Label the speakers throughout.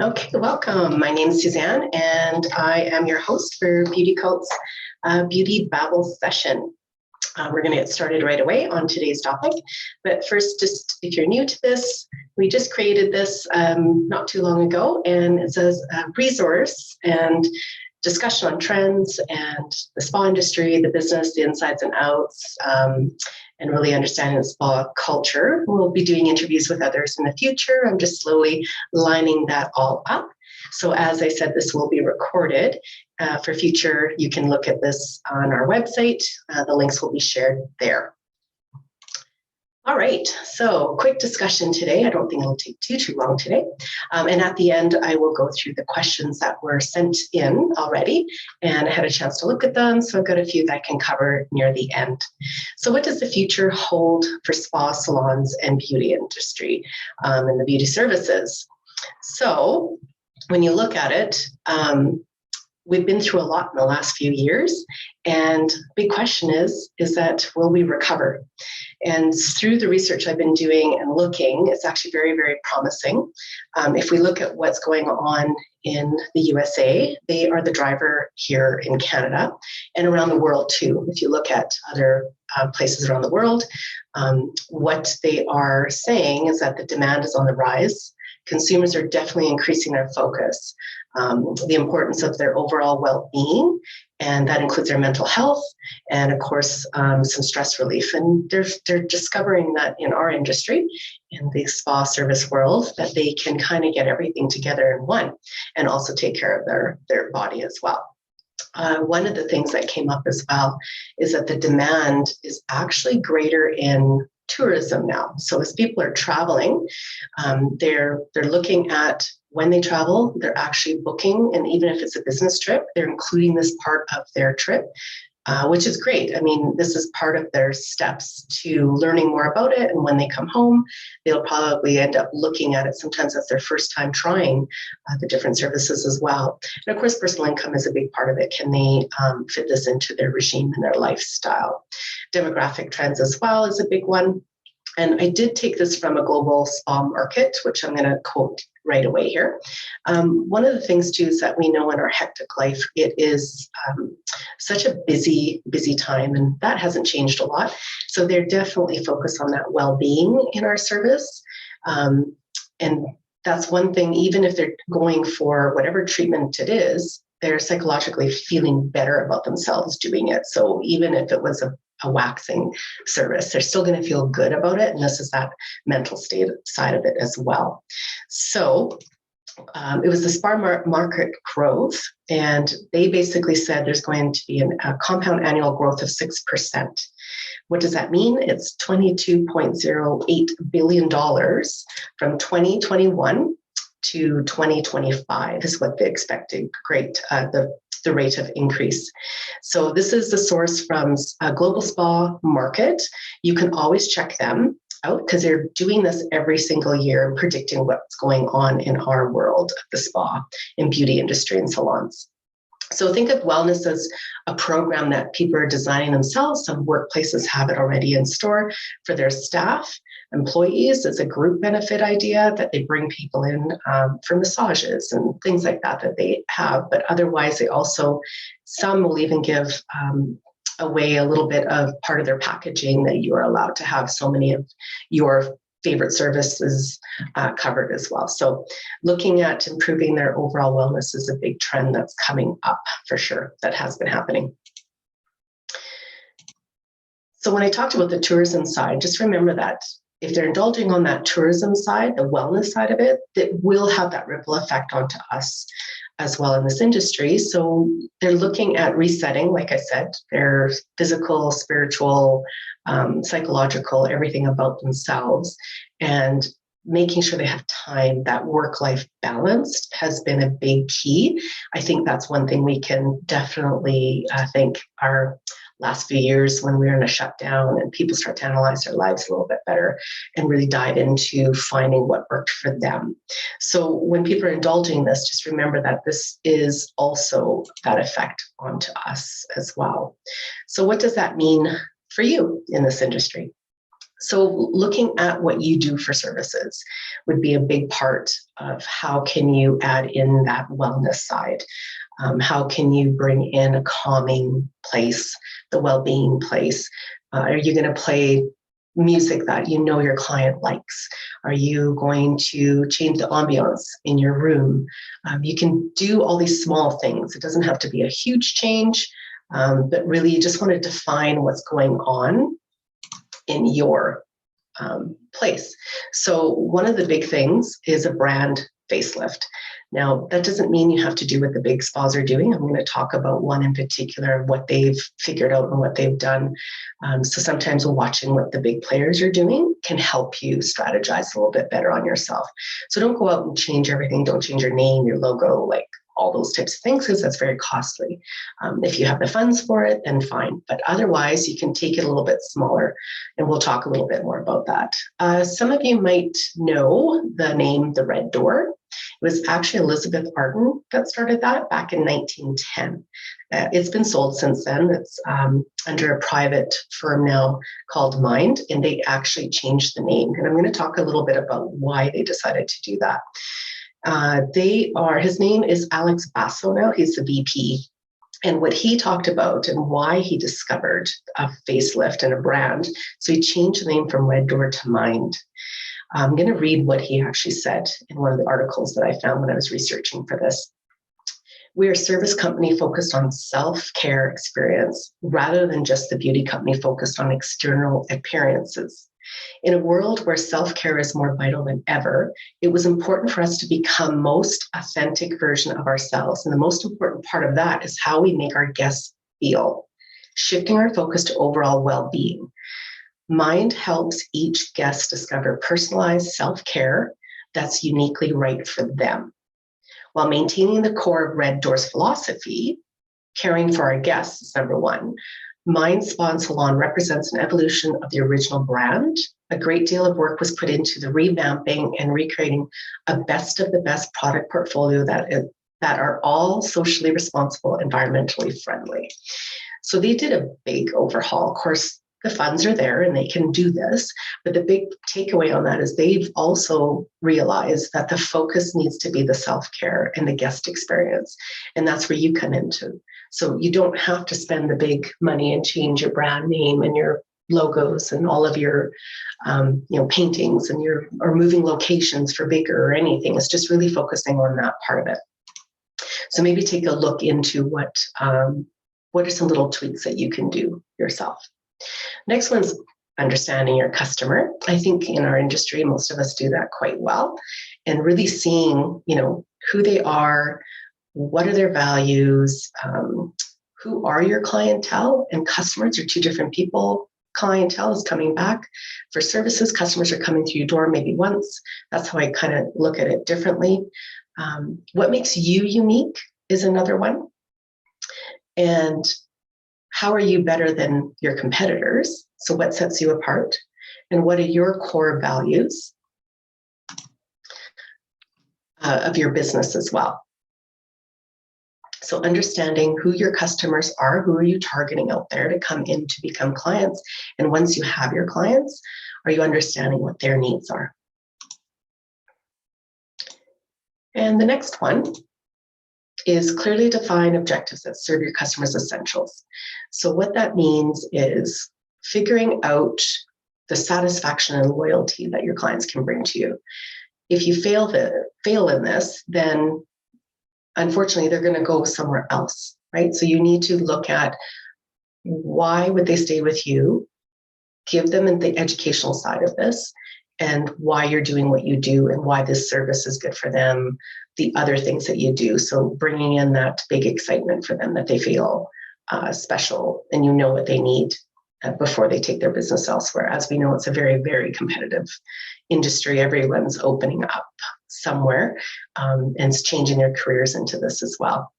Speaker 1: Okay, welcome. My name is Suzanne, and I am your host for BeautyCult's Beauty Babble session. We're going to get started right away on today's topic. But first, just if you're new to this, we just created this not too long ago, and it's a resource and discussion on trends and the spa industry, the business, the insides and outs, and really understanding the spa culture. We'll be doing interviews with others in the future. I'm just slowly lining that all up. So as I said, this will be recorded. For future, you can look at this on our website. The links will be shared there. All right, so quick discussion today. I don't think it'll take too long today. And at the end, I will go through the questions that were sent in already, and I had a chance to look at them. So I've got a few that I can cover near the end. So what does the future hold for spa, salons, and beauty industry and the beauty services? So when you look at it, we've been through a lot in the last few years, and big question is that will we recover? And through the research I've been doing and looking, it's actually very, very promising. If we look at what's going on in the USA, they are the driver here in Canada and around the world too. If you look at other places around the world, what they are saying is that the demand is on the rise. Consumers are definitely increasing their focus, the importance of their overall well-being, and that includes their mental health and, of course, some stress relief. And they're discovering that in our industry, in the spa service world, that they can kind of get everything together in one and also take care of their body as well. One of the things that came up as well is that the demand is actually greater in tourism now. So as people are traveling, they're looking at when they travel, they're actually booking, and even if it's a business trip, they're including this part of their trip, which is great. I mean, this is part of their steps to learning more about it, and when they come home, they'll probably end up looking at it. Sometimes that's their first time trying the different services as well. And of course, personal income is a big part of it. Can they fit this into their regime and their lifestyle? Demographic trends as well is a big one. And I did take this from a global spa market, which I'm going to quote right away here. One of the things too is that we know in our hectic life, it is such a busy time, and that hasn't changed a lot. So they're definitely focused on that well-being in our service. And that's one thing, even if they're going for whatever treatment it is, they're psychologically feeling better about themselves doing it. So even if it was a waxing service, they're still going to feel good about it. And this is that mental state side of it as well. So it was the spa market growth, and they basically said there's going to be a compound annual growth of 6%. What does that mean? It's $22.08 billion from 2021 to 2025 is what they expected. Great, the rate of increase. So this is the source from a global spa market. You can always check them out because they're doing this every single year and predicting what's going on in our world of the spa and beauty industry and salons. So think of wellness as a program that people are designing themselves. Some workplaces have it already in store for their staff. Employees, it's a group benefit idea that they bring people in for massages and things like that they have. But otherwise, they also, some will even give away a little bit of part of their packaging that you are allowed to have so many of your favorite services covered as well. So looking at improving their overall wellness is a big trend that's coming up for sure, that has been happening. So when I talked about the tourism side, just remember that if they're indulging on that tourism side, the wellness side of it, that will have that ripple effect onto us as well in this industry. So they're looking at resetting, like I said, their physical, spiritual, psychological, everything about themselves, and making sure they have time. That work-life balance has been a big key. I think that's one thing we can definitely thank our last few years when we were in a shutdown and people start to analyze their lives a little bit better and really dive into finding what worked for them. So when people are indulging this, just remember that this is also that effect onto us as well. So what does that mean for you in this industry? So looking at what you do for services would be a big part of how can you add in that wellness side. How can you bring in a calming place, the well-being place? Are you going to play music that you know your client likes? Are you going to change the ambiance in your room? You can do all these small things. It doesn't have to be a huge change, but really you just want to define what's going on in your place. So one of the big things is a brand facelift. Now, that doesn't mean you have to do what the big spas are doing. I'm going to talk about one in particular, what they've figured out and what they've done. So sometimes watching what the big players are doing can help you strategize a little bit better on yourself. So don't go out and change everything. Don't change your name, your logo, like all those types of things, because that's very costly. If you have the funds for it, then fine. But otherwise, you can take it a little bit smaller, and we'll talk a little bit more about that. Some of you might know the name The Red Door. It was actually Elizabeth Arden that started that back in 1910. It's been sold since then. It's under a private firm now called Mind, and they actually changed the name. And I'm going to talk a little bit about why they decided to do that. His name is Alex Basso now, he's the VP. And what he talked about and why he discovered a facelift and a brand, so he changed the name from Red Door to Mind. I'm going to read what he actually said in one of the articles that I found when I was researching for this. We're a service company focused on self-care experience rather than just the beauty company focused on external appearances. In a world where self-care is more vital than ever, it was important for us to become most authentic version of ourselves. And the most important part of that is how we make our guests feel, shifting our focus to overall well-being. Mind helps each guest discover personalized self-care that's uniquely right for them. While maintaining the core of Red Door's philosophy, caring for our guests is number one. Mind Spa and Salon represents an evolution of the original brand. A great deal of work was put into the revamping and recreating a best of the best product portfolio that are all socially responsible, environmentally friendly. So they did a big overhaul. Of course, the funds are there and they can do this, but the big takeaway on that is they've also realized that the focus needs to be the self-care and the guest experience. And that's where you come into. So you don't have to spend the big money and change your brand name and your logos and all of your paintings and or moving locations for bigger or anything. It's just really focusing on that part of it. So maybe take a look into what are some little tweaks that you can do yourself. Next one's understanding your customer. I think in our industry, most of us do that quite well, and really seeing, who they are, what are their values, who are your clientele, and customers are two different people. Clientele is coming back for services. Customers are coming through your door maybe once. That's how I kind of look at it differently. What makes you unique is another one. And how are you better than your competitors? So what sets you apart? And what are your core values of your business as well? So understanding who your customers are, who are you targeting out there to come in to become clients? And once you have your clients, are you understanding what their needs are? And the next one is clearly define objectives that serve your customers' essentials. So what that means is figuring out the satisfaction and loyalty that your clients can bring to you. If you fail in this, then unfortunately, they're going to go somewhere else, right? So you need to look at why would they stay with you, give them the educational side of this, and why you're doing what you do and why this service is good for them, the other things that you do. So bringing in that big excitement for them that they feel special and you know what they need before they take their business elsewhere. As we know, it's a very, very competitive industry. Everyone's opening up somewhere and it's changing their careers into this as well.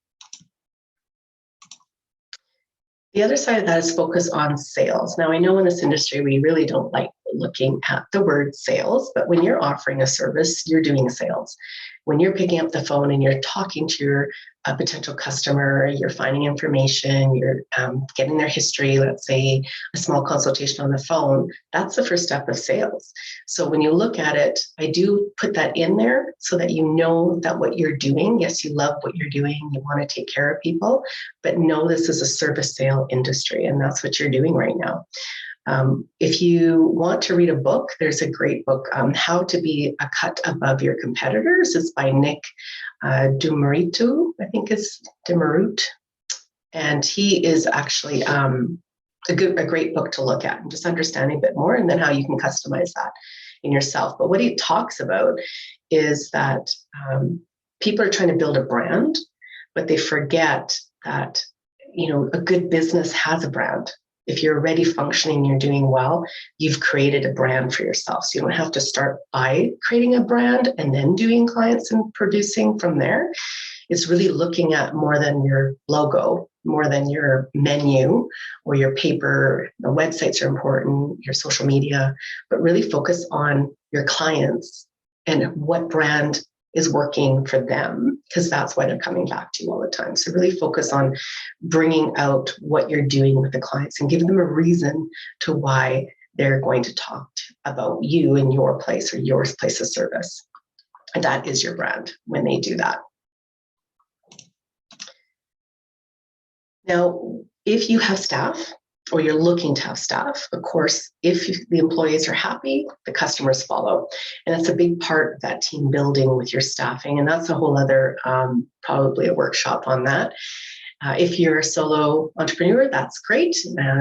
Speaker 1: The other side of that is focus on sales. Now, I know in this industry, we really don't like looking at the word sales, but when you're offering a service, you're doing sales. When you're picking up the phone and you're talking to your potential customer, you're finding information, you're getting their history, let's say a small consultation on the phone, that's the first step of sales. So when you look at it, I do put that in there so that you know that what you're doing, yes, you love what you're doing, you want to take care of people, but know this is a service sale industry, and that's what you're doing right now. If you want to read a book, there's a great book, How to Be a Cut Above Your Competitors. It's by Nick Demarito, I think it's Demarut. And he is actually a great book to look at and just understanding a bit more, and then how you can customize that in yourself. But what he talks about is that people are trying to build a brand, but they forget that, a good business has a brand. If you're already functioning, you're doing well, you've created a brand for yourself. So you don't have to start by creating a brand and then doing clients and producing from there. It's really looking at more than your logo, more than your menu or your paper. The websites are important, your social media, but really focus on your clients and what brand is working for them, because that's why they're coming back to you all the time. So really focus on bringing out what you're doing with the clients and give them a reason to why they're going to talk about you and your place or your place of service. And that is your brand when they do that. Now, if you have staff, or you're looking to have staff, of course, if the employees are happy, the customers follow. And it's a big part of that team building with your staffing. And that's a whole other, probably a workshop on that. If you're a solo entrepreneur, that's great.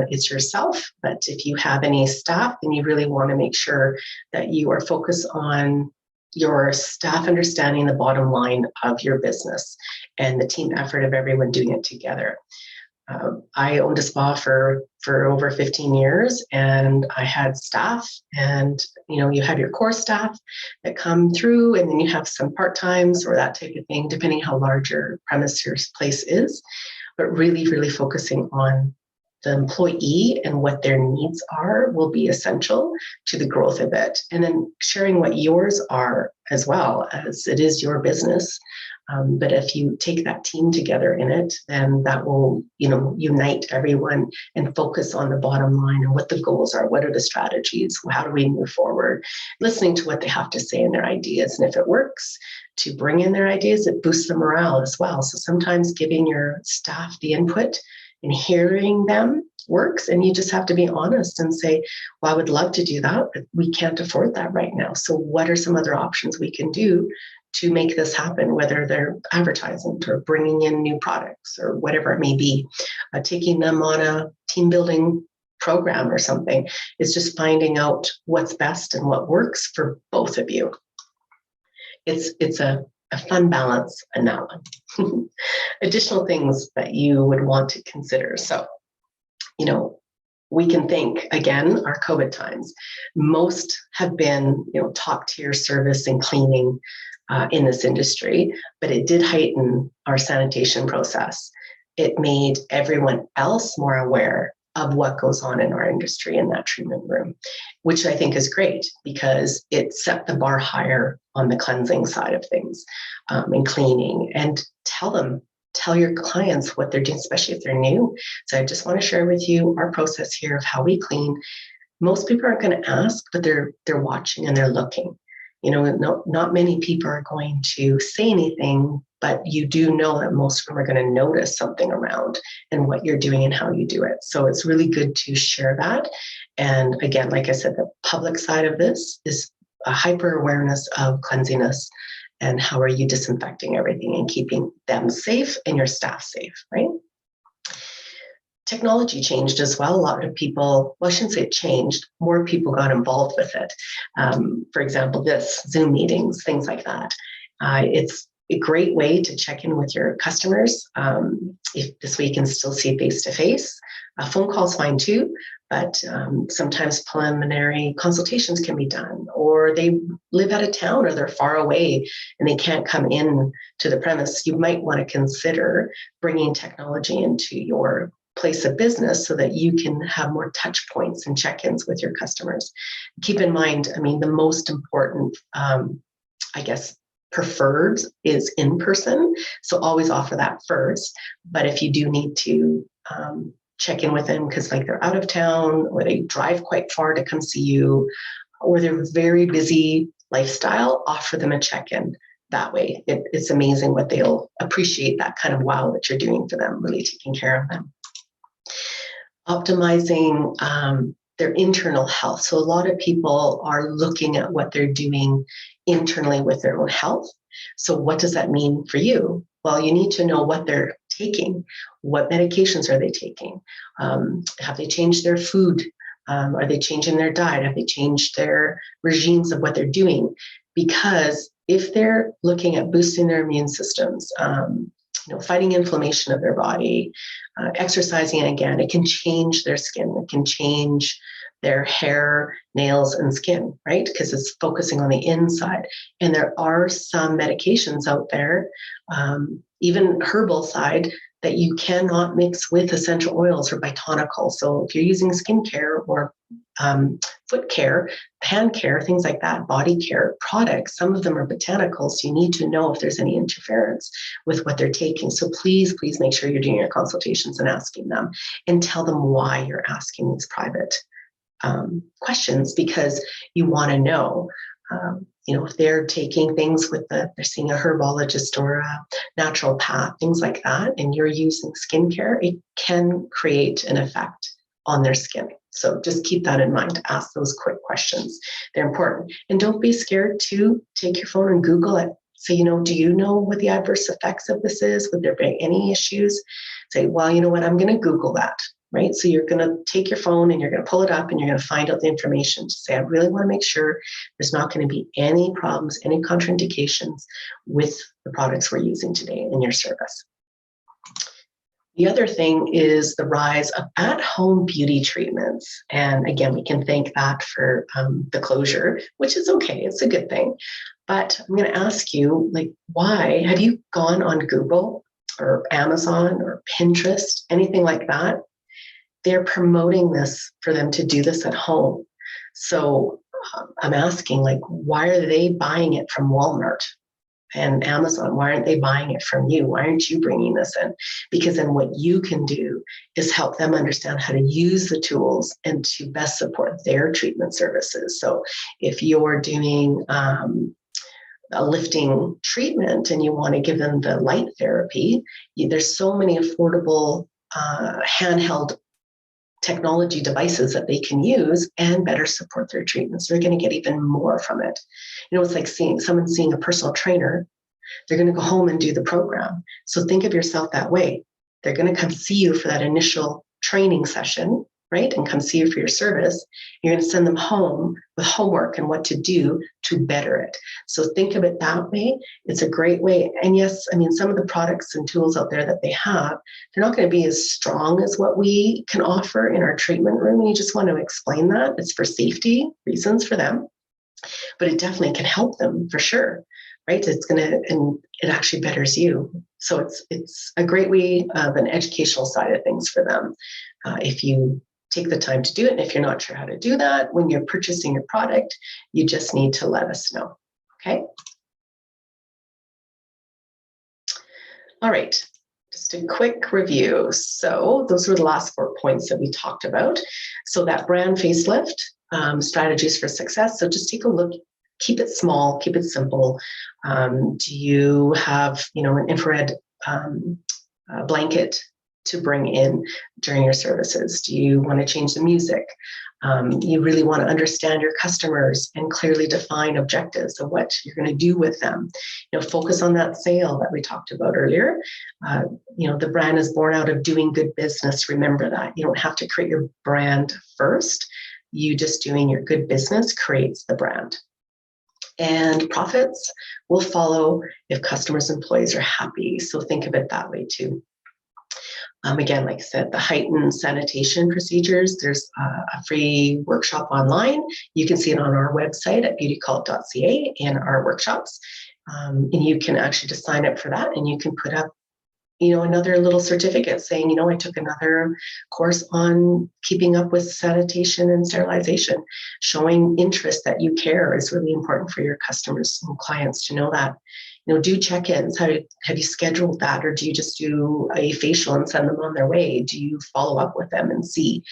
Speaker 1: It's yourself. But if you have any staff, then you really want to make sure that you are focused on your staff understanding the bottom line of your business and the team effort of everyone doing it together. I owned a spa for over 15 years, and I had staff, and you have your core staff that come through, and then you have some part-times or that type of thing, depending how large your premise, your place is, but really focusing on the employee and what their needs are will be essential to the growth of it. And then sharing what yours are as well, as it is your business. But if you take that team together in it, then that will, unite everyone and focus on the bottom line and what the goals are. What are the strategies? How do we move forward? Listening to what they have to say and their ideas. And if it works to bring in their ideas, it boosts the morale as well. So sometimes giving your staff the input and hearing them works. And you just have to be honest and say, well, I would love to do that, but we can't afford that right now. So what are some other options we can do to make this happen, whether they're advertising or bringing in new products or whatever it may be, taking them on a team building program or something. It's just finding out what's best and what works for both of you. It's a fun balance in that one. Additional things that you would want to consider. So, we can think, again, our COVID times, most have been, top tier service and cleaning in this industry, but it did heighten our sanitation process. It made everyone else more aware of what goes on in our industry in that treatment room, which I think is great because it set the bar higher on the cleansing side of things and cleaning. And tell your clients what they're doing, especially if they're new. So I just want to share with you our process here of how we clean. Most people aren't going to ask, but they're watching and they're looking. Not many people are going to say anything, but you do know that most of them are going to notice something around and what you're doing and how you do it. So it's really good to share that. And again, like I said, the public side of this is a hyper awareness of cleanliness and how are you disinfecting everything and keeping them safe and your staff safe, right? Technology changed as well. A lot of people, well, I shouldn't say it changed, more people got involved with it. For example, Zoom meetings, things like that. It's a great way to check in with your customers. If this way you can still see face-to-face. Phone calls fine too, but sometimes preliminary consultations can be done, or they live out of town or they're far away and they can't come in to the premise. You might want to consider bringing technology into your place of business so that you can have more touch points and check-ins with your customers. Keep in mind, I mean, the most important, I guess, preferred is in person. So always offer that first. But if you do need to check in with them because like they're out of town or they drive quite far to come see you or they're very busy lifestyle, offer them a check-in that way. It's amazing what they'll appreciate, that kind of wow that you're doing for them, really taking care of them. Optimizing their internal health. So a lot of people are looking at what they're doing internally with their own health. So what does that mean for you? Well, you need to know what they're taking. What medications are they taking? Have they changed their food? Are they changing their diet? Have they changed their regimes of what they're doing? Because if they're looking at boosting their immune systems, fighting inflammation of their body, exercising again, it can change their skin. It can change their hair, nails, and skin, right? Because it's focusing on the inside. And there are some medications out there, even herbal side, that you cannot mix with essential oils or botanicals. So if you're using skincare or foot care, hand care, things like that, body care products, some of them are botanicals. So you need to know if there's any interference with what they're taking. So please make sure you're doing your consultations and asking them, and tell them why you're asking these private questions, because you want to know. If they're taking things they're seeing a herbologist or a naturopath, things like that, and you're using skincare, it can create an effect on their skin. So just keep that in mind. Ask those quick questions. They're important. And don't be scared to take your phone and Google it. Say, do you know what the adverse effects of this is? Would there be any issues? Say, well, you know what, I'm going to Google that. Right? So you're going to take your phone and you're going to pull it up and you're going to find out the information to say, I really want to make sure there's not going to be any problems, any contraindications with the products we're using today in your service. The other thing is the rise of at-home beauty treatments. And again, we can thank that for the closure, which is okay. It's a good thing. But I'm going to ask you, why? Have you gone on Google or Amazon or Pinterest, anything like that? They're promoting this for them to do this at home. So I'm asking, why are they buying it from Walmart and Amazon? Why aren't they buying it from you? Why aren't you bringing this in? Because then what you can do is help them understand how to use the tools and to best support their treatment services. So if you're doing a lifting treatment and you want to give them the light therapy, there's so many affordable handheld technology devices that they can use and better support their treatments. They're going to get even more from it. It's like someone seeing a personal trainer. They're going to go home and do the program. So think of yourself that way. They're going to come see you for that initial training session, right? And come see you for your service. You're going to send them home with homework and what to do to better it. So think of it that way. It's a great way. And yes, some of the products and tools out there that they have, they're not going to be as strong as what we can offer in our treatment room. And you just want to explain that. It's for safety reasons for them, but it definitely can help them for sure, right? And it actually betters you. So it's a great way of an educational side of things for them. If you take the time to do it. And if you're not sure how to do that, when you're purchasing your product, you just need to let us know. Okay. All right. Just a quick review. So those were the last 4 points that we talked about. So that brand facelift, strategies for success. So just take a look, keep it small, keep it simple. Do you have, an infrared blanket to bring in during your services? Do you want to change the music? You really want to understand your customers and clearly define objectives of what you're going to do with them. Focus on that sale that we talked about earlier. The brand is born out of doing good business. Remember that. You don't have to create your brand first. You just doing your good business creates the brand. And profits will follow if customers, employees are happy. So think of it that way too. Again, like I said, the heightened sanitation procedures, there's a free workshop online. You can see it on our website at beautycult.ca in our workshops. And you can actually just sign up for that and you can put up another little certificate saying, I took another course on keeping up with sanitation and sterilization. Showing interest that you care is really important for your customers and clients to know that. Do check-ins. Have you scheduled that, or do you just do a facial and send them on their way? Do you follow up with them and see?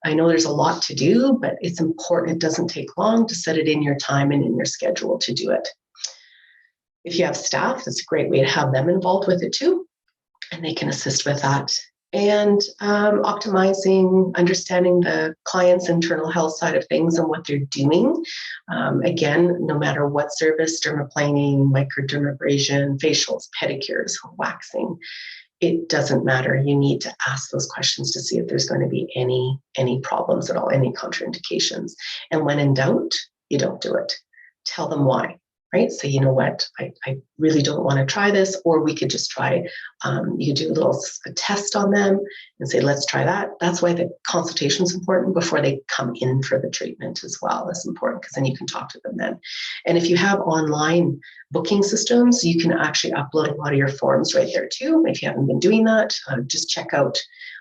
Speaker 1: I know there's a lot to do, but it's important. It doesn't take long to set it in your time and in your schedule to do it. If you have staff, that's a great way to have them involved with it too, and they can assist with that. And optimizing, understanding the client's internal health side of things and what they're doing. Again, no matter what service, dermaplaning, microdermabrasion, facials, pedicures, waxing, it doesn't matter. You need to ask those questions to see if there's going to be any problems at all, any contraindications. And when in doubt, you don't do it. Tell them why. Right? So you know what, I really don't want to try this, or we could just try, you could do a test on them and say, let's try that. That's why the consultation is important before they come in for the treatment as well. That's important because then you can talk to them then. And if you have online booking systems, you can actually upload a lot of your forms right there too. If you haven't been doing that, just check out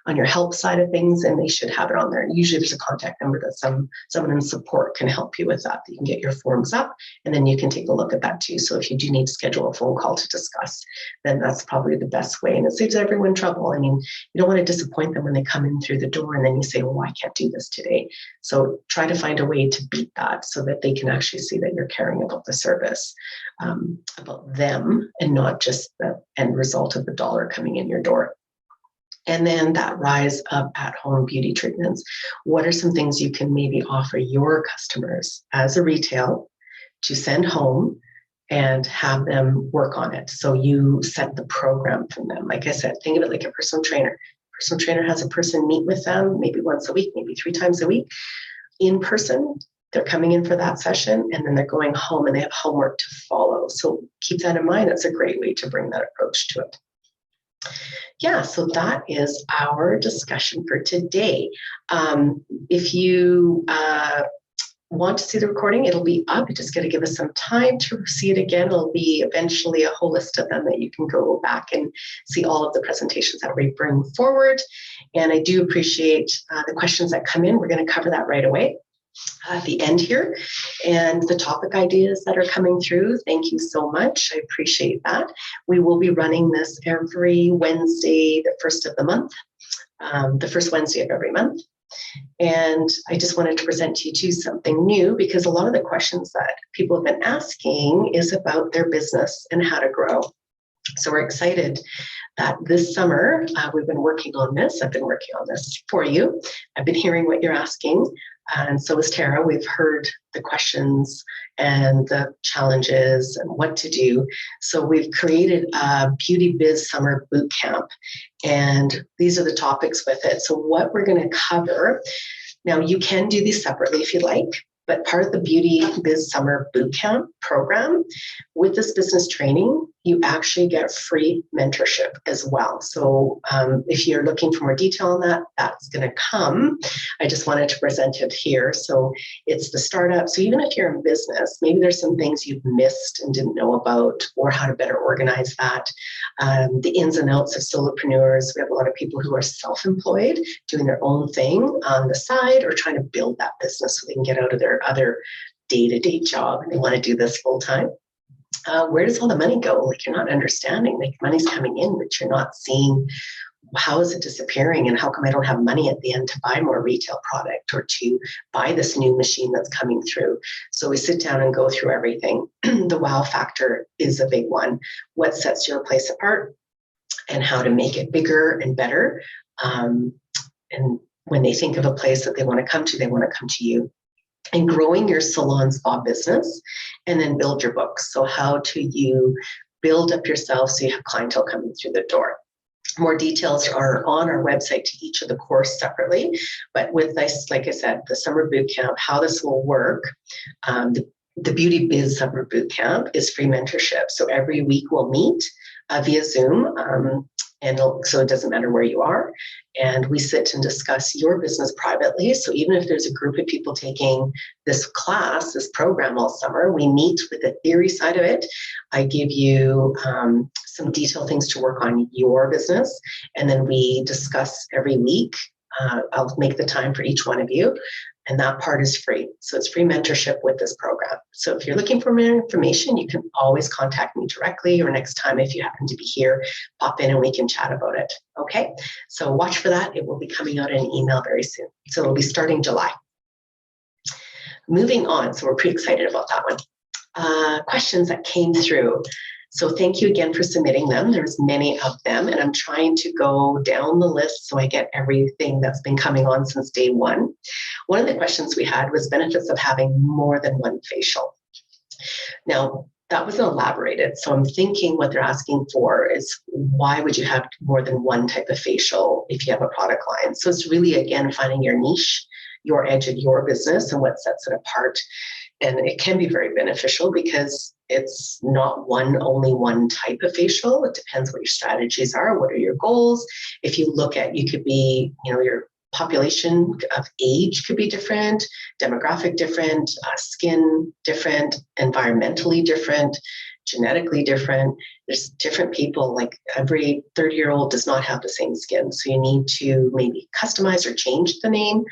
Speaker 1: on your help side of things, and they should have it on there. Usually there's a contact number that someone in support can help you with that. You can get your forms up, and then you can take a look at that too. So if you do need to schedule a phone call to discuss, then that's probably the best way. And it saves everyone trouble. I mean, you don't want to disappoint them when they come in through the door and then you say, well, I can't do this today. So try to find a way to beat that so that they can actually see that you're caring about the service, about them, and not just the end result of the dollar coming in your door. And then that rise of at-home beauty treatments. What are some things you can maybe offer your customers as a retail to send home and have them work on it? So you set the program for them. Like I said, think of it like a personal trainer. Personal trainer has a person meet with them maybe once a week, maybe 3 times a week in person. They're coming in for that session, and then they're going home and they have homework to follow. So keep that in mind. That's a great way to bring that approach to it. Yeah, so that is our discussion for today. If you want to see the recording, it'll be up. You just got to give us some time to see it again. It'll be eventually a whole list of them that you can go back and see all of the presentations that we bring forward. And I do appreciate the questions that come in. We're going to cover that right away at the end here, and the topic ideas that are coming through. Thank you so much. I appreciate that. We will be running this every Wednesday, the first of the month, the first Wednesday of every month. And I just wanted to present to you too something new, because a lot of the questions that people have been asking is about their business and how to grow. So we're excited that this summer we've been working on this. I've been working on this for you. I've been hearing what you're asking. And so is Tara. We've heard the questions and the challenges and what to do. So we've created a Beauty Biz Summer Boot Camp, and these are the topics with it. So what we're going to cover, now you can do these separately if you'd like, but part of the Beauty Biz Summer Boot Camp program, with this business training, you actually get free mentorship as well. So if you're looking for more detail on that, that's going to come. I just wanted to present it here. So it's the startup. So even if you're in business, maybe there's some things you've missed and didn't know about, or how to better organize that. The ins and outs of solopreneurs. We have a lot of people who are self-employed, doing their own thing on the side, or trying to build that business so they can get out of their other day-to-day job and they want to do this full-time. Where does all the money go? Like, you're not understanding, like, money's coming in, but you're not seeing how is it disappearing, and how come I don't have money at the end to buy more retail product or to buy this new machine that's coming through. So we sit down and go through everything. The wow factor is a big one. What sets your place apart and how to make it bigger and better. And when they think of a place that they want to come to, they want to come to you. And growing your salon spa business, and then build your books. So how do you build up yourself so you have clientele coming through the door? More details are on our website to each of the course separately. But with this, like I said, the summer boot camp, how this will work, the Beauty Biz Summer Boot Camp is free mentorship. So every week we'll meet. via Zoom. And so it doesn't matter where you are. And we sit and discuss your business privately. So even if there's a group of people taking this class, this program all summer, we meet with the theory side of it. I give you some detailed things to work on your business. And then we discuss every week. I'll make the time for each one of you. And that part is free. So it's free mentorship with this program. So if you're looking for more information, you can always contact me directly, or next time if you happen to be here, pop in and we can chat about it. Okay, so watch for that. It will be coming out in an email very soon. So it'll be starting July. Moving on, so we're pretty excited about that one. Questions that came through. So thank you again for submitting them. There's many of them, and I'm trying to go down the list so I get everything that's been coming on since day one. One of the questions we had was benefits of having more than one facial. Now, that was elaborated. So I'm thinking what they're asking for is, why would you have more than one type of facial if you have a product line? So it's really, again, finding your niche, your edge of your business and what sets it apart. And it can be very beneficial because it's not only one type of facial. It depends what your strategies are. What are your goals? If you look at, you could be, your population of age could be different, demographic different, skin different, environmentally different, genetically different. There's different people, like every 30-year-old does not have the same skin. So you need to maybe customize or change the name.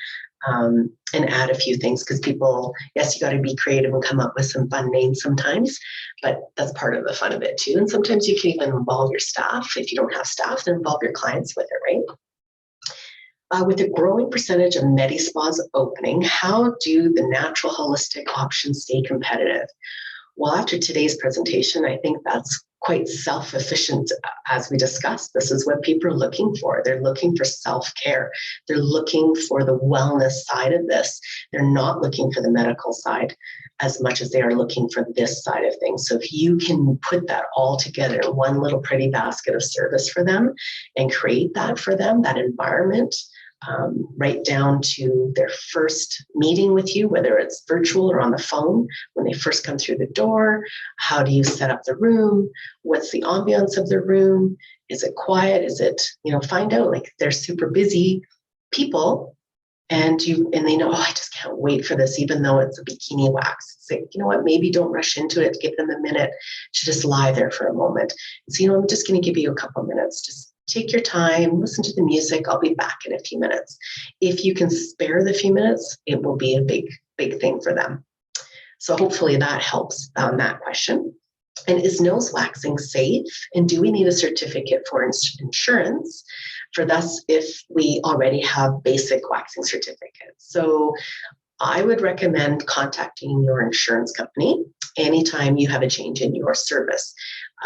Speaker 1: And add a few things, because people, yes, you got to be creative and come up with some fun names sometimes, but that's part of the fun of it too. And sometimes you can even involve your staff. If you don't have staff, then involve your clients with it, right? With a growing percentage of medi-spas opening, how do the natural holistic options stay competitive? Well, after today's presentation, I think that's quite self-efficient. As we discussed, this is what people are looking for. They're looking for self-care. They're looking for the wellness side of this. They're not looking for the medical side as much as they are looking for this side of things. So if you can put that all together in one little pretty basket of service for them and create that for them, that environment, right down to their first meeting with you, whether it's virtual or on the phone, when they first come through the door, how do you set up the room? What's the ambiance of the room? Is it quiet? Is it, find out, like, they're super busy people and they know, I just can't wait for this, even though it's a bikini wax. It's like, you know what, maybe don't rush into it. Give them a minute to just lie there for a moment. And so, I'm just going to give you a couple of minutes. Just take your time, listen to the music. I'll be back in a few minutes. If you can spare the few minutes, it will be a big, big thing for them. So hopefully that helps on that question. And is nose waxing safe? And do we need a certificate for insurance for this if we already have basic waxing certificates? So I would recommend contacting your insurance company anytime you have a change in your service.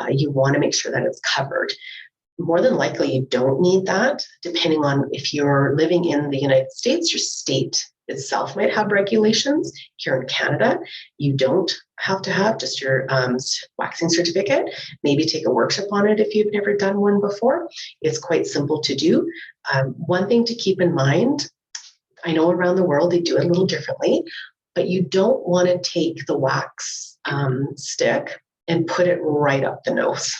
Speaker 1: You want to make sure that it's covered. More than likely, you don't need that, depending on if you're living in the United States, your state itself might have regulations. Here in Canada, you don't have to have just your waxing certificate. Maybe take a workshop on it if you've never done one before. It's quite simple to do. One thing to keep in mind, I know around the world they do it a little differently, but you don't want to take the wax stick and put it right up the nose.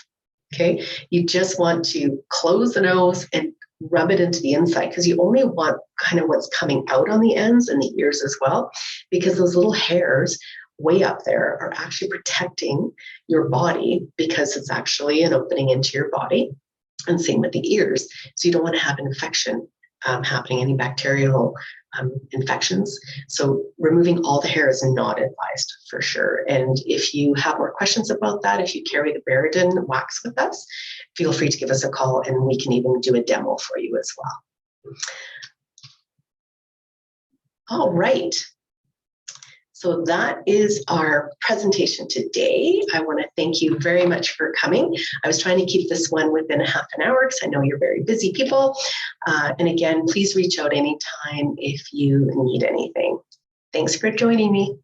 Speaker 1: Okay, you just want to close the nose and rub it into the inside, because you only want kind of what's coming out on the ends and the ears as well, because those little hairs way up there are actually protecting your body, because it's actually an opening into your body. And same with the ears. So you don't want to have an infection happening, any bacterial infections. So removing all the hair is not advised for sure. And if you have more questions about that, if you carry the Darine wax with us, feel free to give us a call and we can even do a demo for you as well. All right. So that is our presentation today. I want to thank you very much for coming. I was trying to keep this one within a half an hour because I know you're very busy people. And again, please reach out anytime if you need anything. Thanks for joining me.